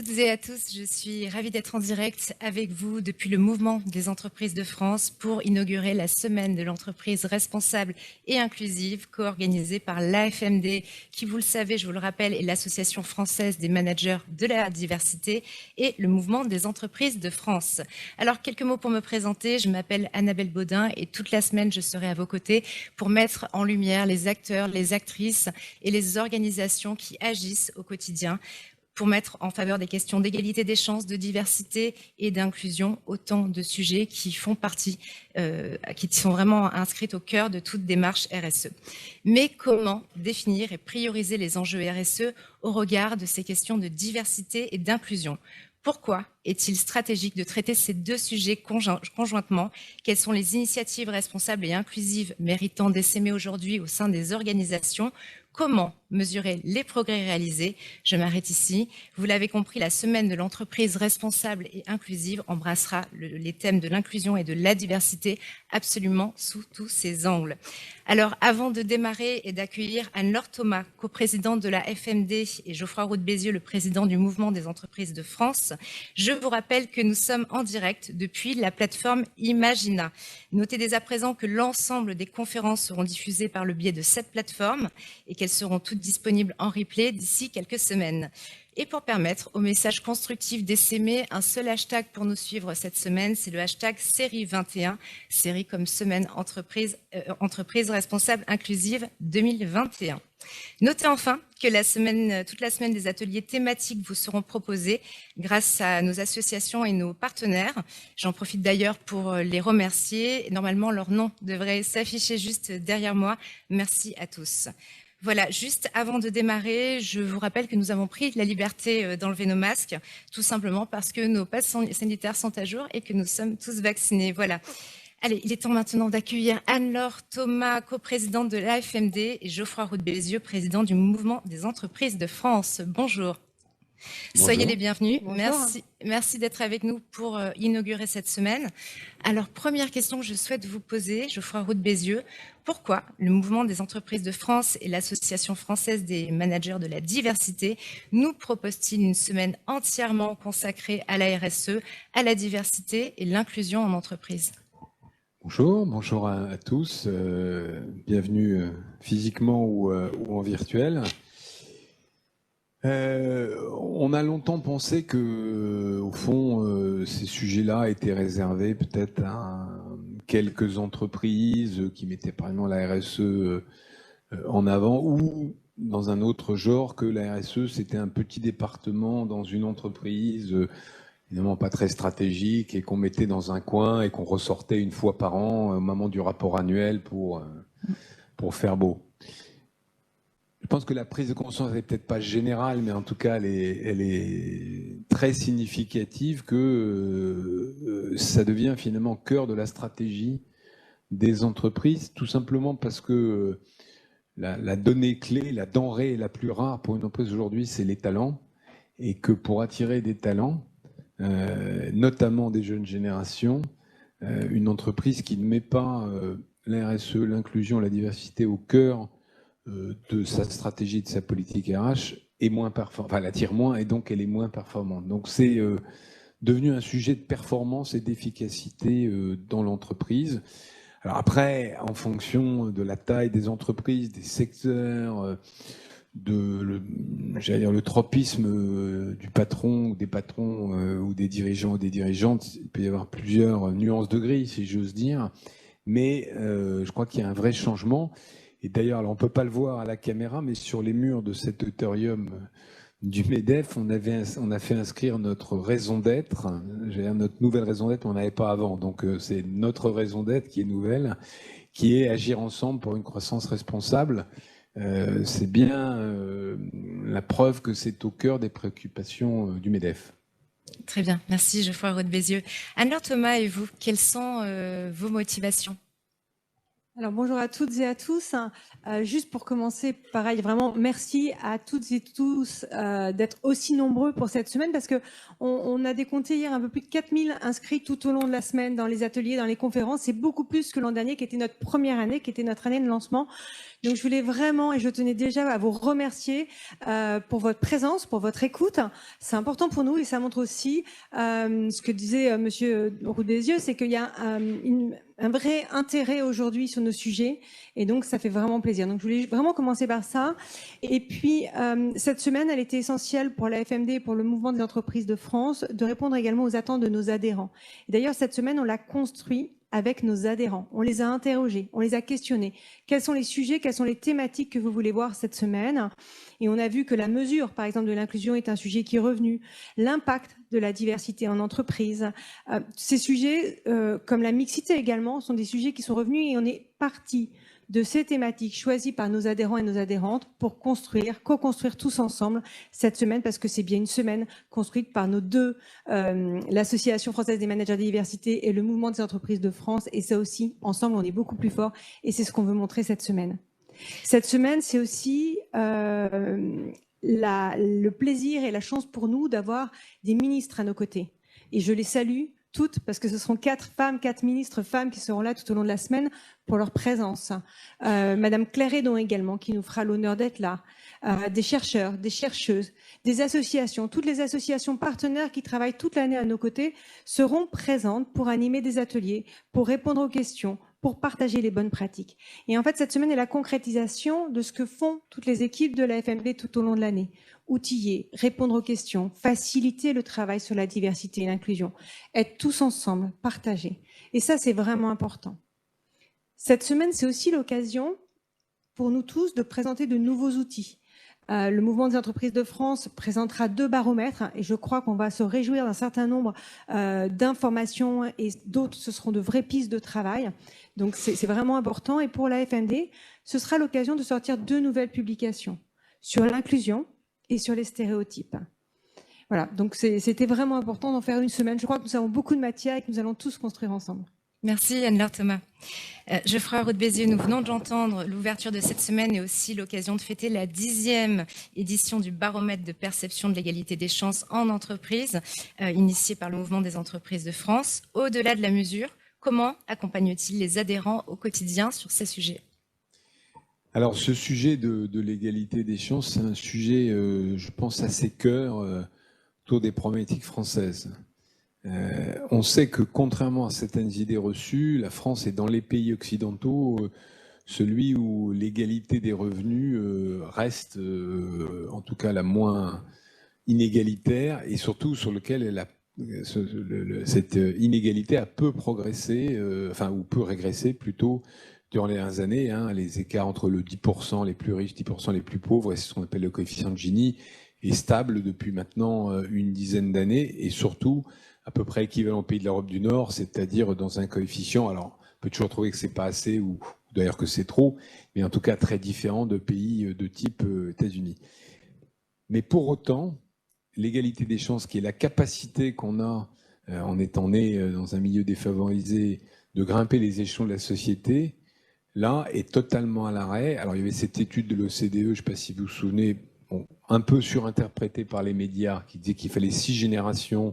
toutes et à tous, je suis ravie d'être en direct avec vous depuis le Mouvement des entreprises de France pour inaugurer la semaine de l'entreprise responsable et inclusive co-organisée par l'AFMD qui, vous le savez, je vous le rappelle, est l'Association française des managers de la diversité et le Mouvement des entreprises de France. Alors, quelques mots pour me présenter. Je m'appelle Annabelle Baudin et toute la semaine, je serai à vos côtés pour mettre en lumière les acteurs, les actrices et les organisations qui agissent au quotidien pour mettre en faveur des questions d'égalité des chances, de diversité et d'inclusion, autant de sujets qui font partie, qui sont vraiment inscrits au cœur de toute démarche RSE. Mais comment définir et prioriser les enjeux RSE au regard de ces questions de diversité et d'inclusion ? Pourquoi est-il stratégique de traiter ces deux sujets conjointement? Quelles sont les initiatives responsables et inclusives méritant d'essaimer aujourd'hui au sein des organisations? Comment mesurer les progrès réalisés? Je m'arrête ici. Vous l'avez compris, la semaine de l'entreprise responsable et inclusive embrassera les thèmes de l'inclusion et de la diversité absolument sous tous ses angles. Alors, avant de démarrer et d'accueillir Anne-Laure Thomas, coprésidente de la FMD, et Geoffroy Roux de Bézieux, le président du Mouvement des entreprises de France, je vous rappelle que nous sommes en direct depuis la plateforme Imagina. Notez dès à présent que l'ensemble des conférences seront diffusées par le biais de cette plateforme et qu'elles seront toutes disponibles en replay d'ici quelques semaines. Et pour permettre au message constructif d'essaimer, un seul hashtag pour nous suivre cette semaine, c'est le hashtag série 21, série comme semaine entreprise responsable inclusive 2021. Notez enfin que toute la semaine, des ateliers thématiques vous seront proposés grâce à nos associations et nos partenaires. J'en profite d'ailleurs pour les remercier. Normalement, leur nom devrait s'afficher juste derrière moi. Merci à tous. Voilà, juste avant de démarrer, je vous rappelle que nous avons pris la liberté d'enlever nos masques, tout simplement parce que nos passes sanitaires sont à jour et que nous sommes tous vaccinés. Voilà. Allez, il est temps maintenant d'accueillir Anne-Laure Thomas, coprésidente de l'AFMD, et Geoffroy Roux de Bézieux, président du Mouvement des entreprises de France. Bonjour. Soyez les bienvenus. Bonjour. Merci d'être avec nous pour inaugurer cette semaine. Alors, première question que je souhaite vous poser, Geoffroy Roux de Bézieux. Pourquoi le Mouvement des entreprises de France et l'Association française des managers de la diversité nous proposent-ils une semaine entièrement consacrée à la RSE, à la diversité et l'inclusion en entreprise ? Bonjour à tous. Bienvenue physiquement ou en virtuel. On a longtemps pensé que, au fond, ces sujets-là étaient réservés peut-être à quelques entreprises qui mettaient par exemple la RSE en avant, ou dans un autre genre que la RSE c'était un petit département dans une entreprise évidemment pas très stratégique et qu'on mettait dans un coin et qu'on ressortait une fois par an au moment du rapport annuel pour faire beau. Je pense que la prise de conscience n'est peut-être pas générale, mais en tout cas, elle est très significative que ça devient finalement cœur de la stratégie des entreprises, tout simplement parce que la donnée clé, la denrée la plus rare pour une entreprise aujourd'hui, c'est les talents, et que pour attirer des talents, notamment des jeunes générations, une entreprise qui ne met pas la RSE, l'inclusion, la diversité au cœur de sa stratégie, de sa politique RH, est moins performante, enfin, elle attire moins et donc elle est moins performante. Donc c'est devenu un sujet de performance et d'efficacité dans l'entreprise. Alors après, en fonction de la taille des entreprises, des secteurs, le tropisme du patron ou des patrons ou des dirigeants ou des dirigeantes, il peut y avoir plusieurs nuances de gris, si j'ose dire, mais je crois qu'il y a un vrai changement. Et d'ailleurs, on ne peut pas le voir à la caméra, mais sur les murs de cet auditorium du MEDEF, on a fait inscrire notre raison d'être, notre nouvelle raison d'être, on n'avait pas avant. Donc c'est notre raison d'être qui est nouvelle, qui est agir ensemble pour une croissance responsable. C'est bien la preuve que c'est au cœur des préoccupations du MEDEF. Très bien, merci Geoffroy Roux de Bézieux. Anne-Laure Thomas et vous, quelles sont vos motivations ? Alors bonjour à toutes et à tous. Juste pour commencer, pareil, vraiment merci à toutes et tous d'être aussi nombreux pour cette semaine parce que on a décompté hier un peu plus de 4000 inscrits tout au long de la semaine dans les ateliers, dans les conférences. C'est beaucoup plus que l'an dernier qui était notre première année, qui était notre année de lancement. Donc je voulais vraiment, et je tenais déjà à vous remercier pour votre présence, pour votre écoute. C'est important pour nous et ça montre aussi ce que disait Monsieur Roux des Yeux, c'est qu'il y a un vrai intérêt aujourd'hui sur nos sujets et donc ça fait vraiment plaisir. Donc je voulais vraiment commencer par ça. Et puis cette semaine, elle était essentielle pour la FMD et pour le mouvement des entreprises de France de répondre également aux attentes de nos adhérents. Et d'ailleurs, cette semaine, on l'a construit avec nos adhérents. On les a interrogés, on les a questionnés. Quels sont les sujets, quelles sont les thématiques que vous voulez voir cette semaine? Et on a vu que la mesure, par exemple, de l'inclusion est un sujet qui est revenu. L'impact de la diversité en entreprise. Ces sujets, comme la mixité également, sont des sujets qui sont revenus et on est parti de ces thématiques choisies par nos adhérents et nos adhérentes pour construire, co-construire tous ensemble cette semaine, parce que c'est bien une semaine construite par nos deux, l'Association française des managers de diversité et le mouvement des entreprises de France. Et ça aussi, ensemble, on est beaucoup plus fort. Et c'est ce qu'on veut montrer cette semaine. Cette semaine, c'est aussi le plaisir et la chance pour nous d'avoir des ministres à nos côtés. Et je les salue toutes, parce que ce seront 4 ministres femmes qui seront là tout au long de la semaine pour leur présence. Madame Claire Hédon également, qui nous fera l'honneur d'être là. Des chercheurs, des chercheuses, des associations, toutes les associations partenaires qui travaillent toute l'année à nos côtés seront présentes pour animer des ateliers, pour répondre aux questions, pour partager les bonnes pratiques. Et en fait, cette semaine est la concrétisation de ce que font toutes les équipes de la FMD tout au long de l'année. Outiller, répondre aux questions, faciliter le travail sur la diversité et l'inclusion, être tous ensemble, partager. Et ça, c'est vraiment important. Cette semaine, c'est aussi l'occasion pour nous tous de présenter de nouveaux outils. Le mouvement des entreprises de France présentera 2 baromètres et je crois qu'on va se réjouir d'un certain nombre d'informations et d'autres, ce seront de vraies pistes de travail. Donc c'est vraiment important. Et pour la FMD, ce sera l'occasion de sortir 2 nouvelles publications sur l'inclusion et sur les stéréotypes. Voilà, donc c'était vraiment important d'en faire une semaine. Je crois que nous avons beaucoup de matière et que nous allons tous construire ensemble. Merci Anne-Laure Thomas. Geoffroy Roux de Bézieux, nous venons de l'entendre, l'ouverture de cette semaine est aussi l'occasion de fêter la 10e édition du baromètre de perception de l'égalité des chances en entreprise, initié par le mouvement des entreprises de France. Au-delà de la mesure, comment accompagne-t-il les adhérents au quotidien sur ces sujets ? Alors ce sujet de l'égalité des chances, c'est un sujet, je pense, assez cœur autour des problématiques françaises. On sait que contrairement à certaines idées reçues, la France est dans les pays occidentaux celui où l'égalité des revenus reste en tout cas la moins inégalitaire et surtout sur lequel cette inégalité a peu progressé, ou peu régressé plutôt durant les dernières années. Les écarts entre le 10% les plus riches, 10% les plus pauvres, et c'est ce qu'on appelle le coefficient de Gini, est stable depuis maintenant une dizaine d'années et surtout à peu près équivalent aux pays de l'Europe du Nord, c'est-à-dire dans un coefficient, alors on peut toujours trouver que c'est pas assez ou d'ailleurs que c'est trop, mais en tout cas très différent de pays de type États-Unis. Mais pour autant, l'égalité des chances, qui est la capacité qu'on a en étant né dans un milieu défavorisé de grimper les échelons de la société, là, est totalement à l'arrêt. Alors il y avait cette étude de l'OCDE, je ne sais pas si vous vous souvenez, un peu surinterprétée par les médias, qui disait qu'il fallait 6 générations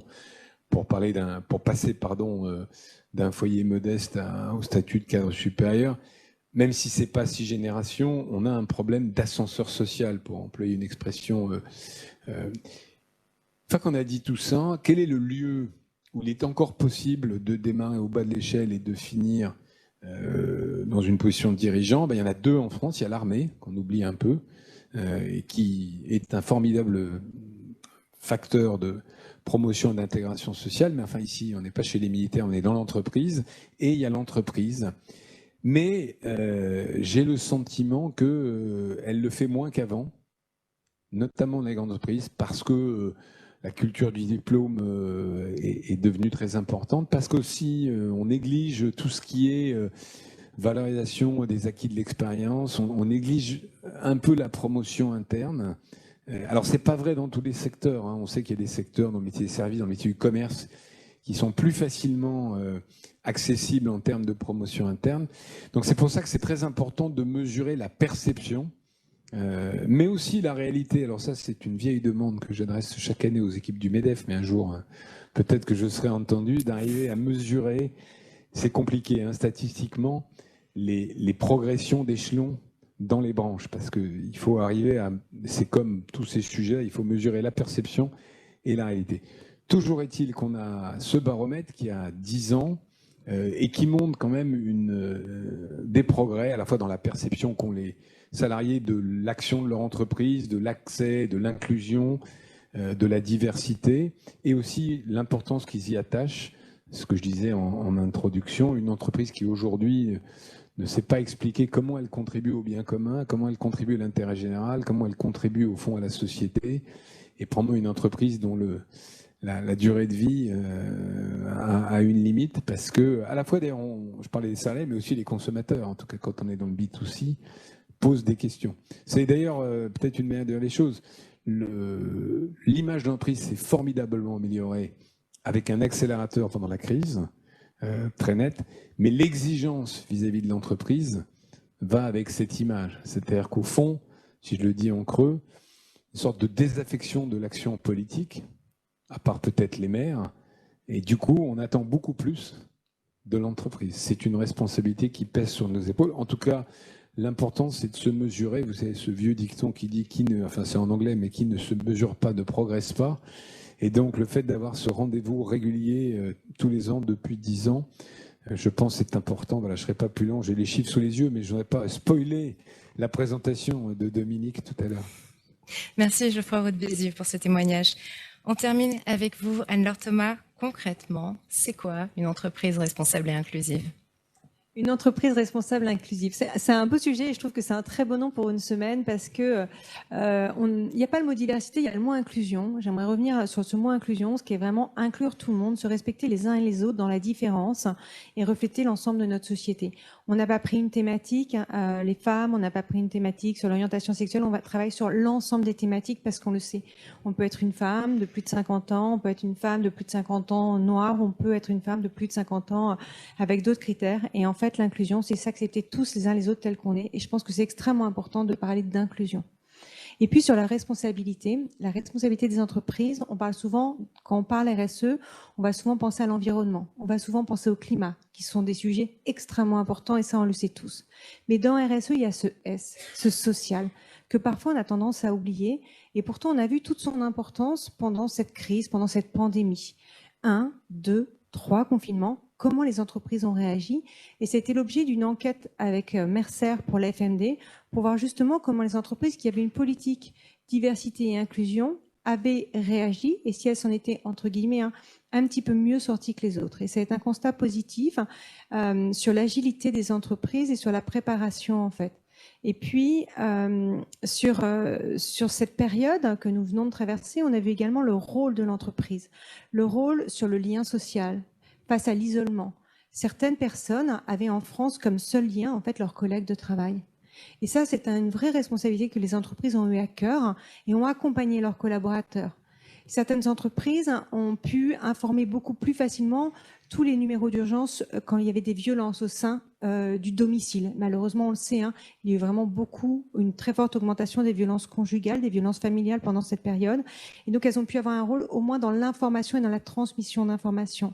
pour passer d'un foyer modeste au statut de cadre supérieur. Même si ce n'est pas 6 générations, on a un problème d'ascenseur social, pour employer une expression. Une fois qu'on a dit tout ça, quel est le lieu où il est encore possible de démarrer au bas de l'échelle et de finir dans une position de dirigeant? Il y en a 2 en France. Il y a l'armée, qu'on oublie un peu, et qui est un formidable facteur de promotion et d'intégration sociale. Mais enfin, ici, on n'est pas chez les militaires, on est dans l'entreprise. Et il y a l'entreprise. Mais j'ai le sentiment qu'elle le fait moins qu'avant, notamment dans les grandes entreprises, parce que la culture du diplôme est devenue très importante, parce qu'aussi on néglige tout ce qui est valorisation des acquis de l'expérience, on néglige un peu la promotion interne. Alors c'est pas vrai dans tous les secteurs, on sait qu'il y a des secteurs dans le métier des services, dans le métier du commerce, qui sont plus facilement accessibles en termes de promotion interne. Donc c'est pour ça que c'est très important de mesurer la perception, mais aussi la réalité. Alors ça, c'est une vieille demande que j'adresse chaque année aux équipes du MEDEF, mais un jour, peut-être que je serai entendu, d'arriver à mesurer, c'est compliqué, hein, statistiquement, les progressions d'échelons dans les branches, parce qu'il faut arriver à, c'est comme tous ces sujets, il faut mesurer la perception et la réalité. Toujours est-il qu'on a ce baromètre qui a 10 ans et qui montre quand même des progrès, à la fois dans la perception qu'ont les salariés de l'action de leur entreprise, de l'accès, de l'inclusion, de la diversité, et aussi l'importance qu'ils y attachent, ce que je disais en introduction, une entreprise qui aujourd'hui ne sait pas expliquer comment elle contribue au bien commun, comment elle contribue à l'intérêt général, comment elle contribue au fond à la société, et prendre une entreprise dont la durée de vie a une limite, parce que, à la fois, d'ailleurs, je parlais des salariés, mais aussi les consommateurs, en tout cas quand on est dans le B2C, posent des questions. C'est d'ailleurs peut-être une manière de dire les choses. L'image d'entreprise s'est formidablement améliorée avec un accélérateur pendant la crise, très net, mais l'exigence vis-à-vis de l'entreprise va avec cette image. C'est-à-dire qu'au fond, si je le dis en creux, une sorte de désaffection de l'action politique, à part peut-être les maires, et du coup, on attend beaucoup plus de l'entreprise. C'est une responsabilité qui pèse sur nos épaules. En tout cas, l'important, c'est de se mesurer. Vous savez, ce vieux dicton qui dit, enfin c'est en anglais, mais qui ne se mesure pas ne progresse pas. Et donc, le fait d'avoir ce rendez-vous régulier tous les ans depuis 10 ans, je pense que c'est important. Voilà, je ne serai pas plus long, j'ai les chiffres sous les yeux, mais je n'aurais pas spoilé la présentation de Dominique tout à l'heure. Merci Geoffroy Roux-de-Bézieux pour ce témoignage. On termine avec vous, Anne-Laure Thomas. Concrètement, c'est quoi une entreprise responsable et inclusive ? Une entreprise responsable inclusive. C'est un beau sujet et je trouve que c'est un très bon nom pour une semaine parce que il n'y a pas le mot diversité, il y a le mot inclusion. J'aimerais revenir sur ce mot inclusion, ce qui est vraiment inclure tout le monde, se respecter les uns et les autres dans la différence et refléter l'ensemble de notre société. On n'a pas pris une thématique, les femmes, on n'a pas pris une thématique sur l'orientation sexuelle, on va travailler sur l'ensemble des thématiques parce qu'on le sait. On peut être une femme de plus de 50 ans, on peut être une femme de plus de 50 ans noire, on peut être une femme de plus de 50 ans avec d'autres critères. Et en fait, l'inclusion, c'est s'accepter tous les uns les autres tels qu'on est. Et je pense que c'est extrêmement important de parler d'inclusion. Et puis sur la responsabilité des entreprises, on parle souvent, quand on parle RSE, on va souvent penser à l'environnement, on va souvent penser au climat, qui sont des sujets extrêmement importants et ça on le sait tous. Mais dans RSE, il y a ce S, ce social, que parfois on a tendance à oublier et pourtant on a vu toute son importance pendant cette crise, pendant cette pandémie. 1, 2, 3 confinements, comment les entreprises ont réagi. Et c'était l'objet d'une enquête avec Mercer pour la FMD, pour voir justement comment les entreprises qui avaient une politique diversité et inclusion avaient réagi et si elles s'en étaient, entre guillemets, un petit peu mieux sorties que les autres. Et c'est un constat positif sur l'agilité des entreprises et sur la préparation, en fait. Et puis, sur cette période que nous venons de traverser, on a vu également le rôle de l'entreprise, le rôle sur le lien social, face à l'isolement. Certaines personnes avaient en France comme seul lien, en fait, leurs collègues de travail. Et ça, c'est une vraie responsabilité que les entreprises ont eu à cœur et ont accompagné leurs collaborateurs. Certaines entreprises ont pu informer beaucoup plus facilement tous les numéros d'urgence quand il y avait des violences au sein du domicile. Malheureusement, on le sait, il y a eu vraiment une très forte augmentation des violences conjugales, des violences familiales pendant cette période. Et donc, elles ont pu avoir un rôle au moins dans l'information et dans la transmission d'informations.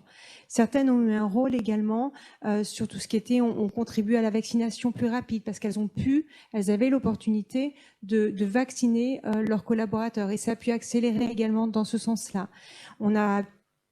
Certaines ont eu un rôle également sur tout ce qui était, on contribue à la vaccination plus rapide parce elles avaient l'opportunité de vacciner leurs collaborateurs et ça a pu accélérer également dans ce sens-là. On a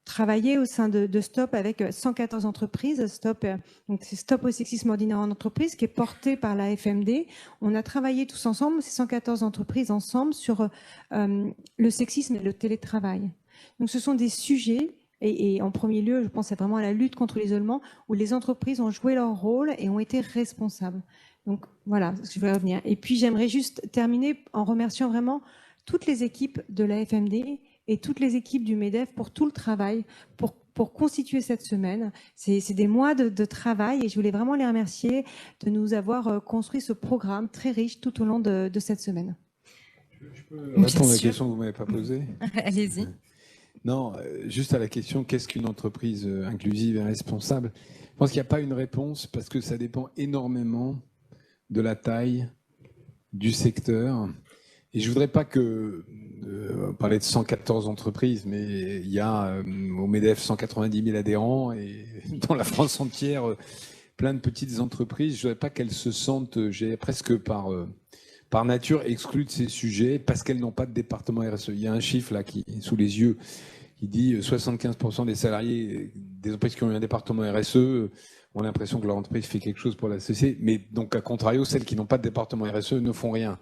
travaillé au sein de Stop avec 114 entreprises. Stop, donc c'est Stop au sexisme ordinaire en entreprise qui est porté par la FMD. On a travaillé tous ensemble, ces 114 entreprises ensemble, sur le sexisme et le télétravail. Donc ce sont des sujets. Et en premier lieu, je pense vraiment à la lutte contre l'isolement, où les entreprises ont joué leur rôle et ont été responsables. Donc voilà, je vais revenir. Et puis j'aimerais juste terminer en remerciant vraiment toutes les équipes de la FMD et toutes les équipes du MEDEF pour tout le travail, pour constituer cette semaine. C'est des mois de travail et je voulais vraiment les remercier de nous avoir construit ce programme très riche tout au long de cette semaine. Je peux répondre à la question que vous ne m'avez pas posée ? Allez-y. Non, juste à la question, qu'est-ce qu'une entreprise inclusive et responsable? Je pense qu'il n'y a pas une réponse parce que ça dépend énormément de la taille du secteur. Et je voudrais pas que on parlait de 114 entreprises, mais il y a au MEDEF 190 000 adhérents et dans la France entière plein de petites entreprises. Je voudrais pas qu'elles se sentent, presque par nature exclues de ces sujets parce qu'elles n'ont pas de département RSE. Il y a un chiffre là qui est sous les yeux qui dit 75% des salariés des entreprises qui ont eu un département RSE ont l'impression que leur entreprise fait quelque chose pour la société, mais donc à contrario, celles qui n'ont pas de département RSE ne font rien.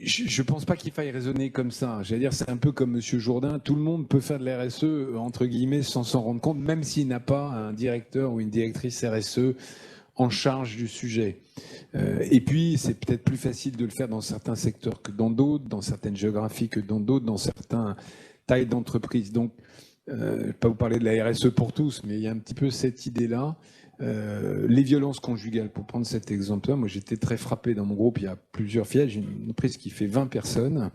Je ne pense pas qu'il faille raisonner comme ça. J'allais dire, c'est un peu comme M. Jourdain. Tout le monde peut faire de la RSE, entre guillemets, sans s'en rendre compte, même s'il n'a pas un directeur ou une directrice RSE en charge du sujet. Et puis, c'est peut-être plus facile de le faire dans certains secteurs que dans d'autres, dans certaines géographies que dans d'autres, dans certaines tailles d'entreprise. Donc, je ne vais pas vous parler de la RSE pour tous, mais il y a un petit peu cette idée-là. Les violences conjugales, pour prendre cet exemple-là, moi j'étais très frappé dans mon groupe, il y a plusieurs filles, j'ai une entreprise qui fait 20 personnes,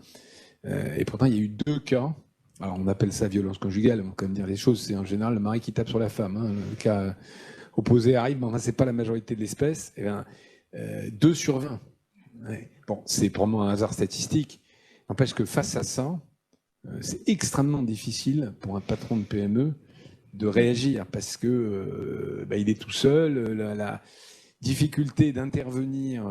et pourtant il y a eu 2 cas. Alors on appelle ça violence conjugale, on va quand même dire les choses, c'est en général le mari qui tape sur la femme. Hein. Le cas opposé arrive, mais enfin c'est pas la majorité de l'espèce. 2 sur 20. Ouais. Bon, c'est probablement un hasard statistique. N'empêche que face à ça, c'est extrêmement difficile pour un patron de PME de réagir parce que il est tout seul. La difficulté d'intervenir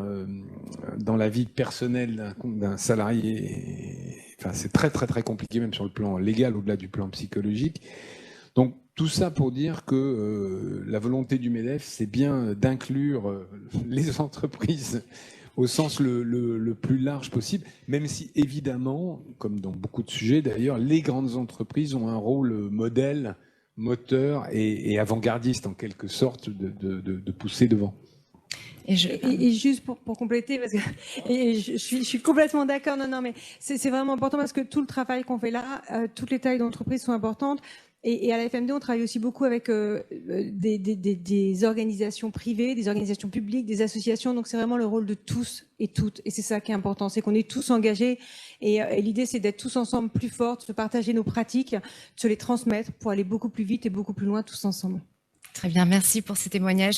dans la vie personnelle d'un salarié, enfin, c'est très très très compliqué même sur le plan légal au-delà du plan psychologique. Donc tout ça pour dire que la volonté du MEDEF, c'est bien d'inclure les entreprises au sens le plus large possible, même si évidemment, comme dans beaucoup de sujets d'ailleurs, les grandes entreprises ont un rôle modèle, moteur et avant-gardiste en quelque sorte de pousser devant. Et juste pour compléter, parce que je suis complètement d'accord, non, mais c'est vraiment important parce que tout le travail qu'on fait là, toutes les tailles d'entreprise sont importantes. Et à la FMD, on travaille aussi beaucoup avec des organisations privées, des organisations publiques, des associations. Donc, c'est vraiment le rôle de tous et toutes. Et c'est ça qui est important, c'est qu'on est tous engagés. Et l'idée, c'est d'être tous ensemble plus forts, de partager nos pratiques, de se les transmettre pour aller beaucoup plus vite et beaucoup plus loin tous ensemble. Très bien, merci pour ces témoignages.